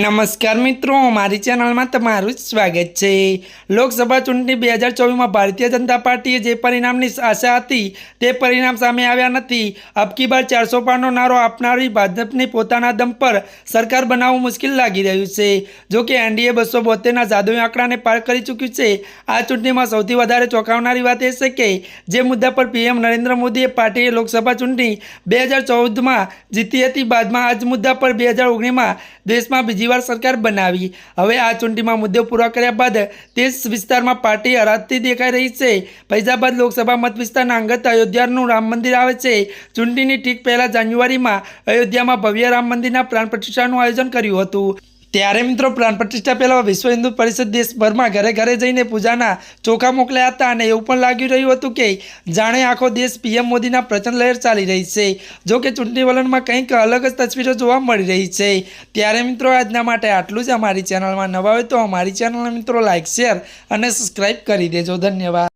नमस्कार मित्रों, हमारी चैनल में तमारू स्वागत है। लोकसभा चूंटणी 2024 में भारतीय जनता पार्टीए जे परिणाम की आशा थी ते परिणाम सामे आव्या नथी। अब की बार 400 पारनो नारो आपनारी भाजपने पोताना दम पर सरकार बनावવું मुश्किल लागी रह्यु छे। जो कि एनडीए 272 ना जादुई आंकड़ा ने पार करी चूक्यु छे। आ चूंटणी में सौथी वधारे चौंकावनारी वात ए छे के जे मुद्दा पर पीएम नरेंद्र मोदीए पार्टीए लोकसभा चूंटणी 2014 में जीती हती, बादमां आज मुद्दा पर 2019 में देश में बीजी वार सरकार बनावी। हवे आ चूंटणी में मुद्दे पूरा कर्या बाद तेज विस्तार में पार्टी हराती देखाई रही है। फैजाबाद लोकसभा मत विस्तार अंगत अयोध्यानु राम मंदिर आवे छे। चूंटणी ठीक पहला जान्युआरी में अयोध्या में भव्य राम मंदिर प्राण प्रतिष्ठाનું आयोजन कर्युं हतुं। त्यारे मित्रों, प्राण प्रतिष्ठा पहला विश्व हिंदू परिषद देशभर में घरे घरे जईने पूजाना चोखा मोकल्या हता अने एवुं पण लागी रह्युं हतुं के जाणे आखो देश पीएम मोदीना प्रचंड लहर चाली रही है। जो कि चूंटणी वलन में कंईक अलग ज तस्वीरों जोवा मळी रही है। त्यारे मित्रों, आजना माटे आटलुं ज। अमारी चेनल में नवा होय तो अमारी चेनल मित्रों लाइक शेर अने सब्सक्राइब करी देजो। धन्यवाद।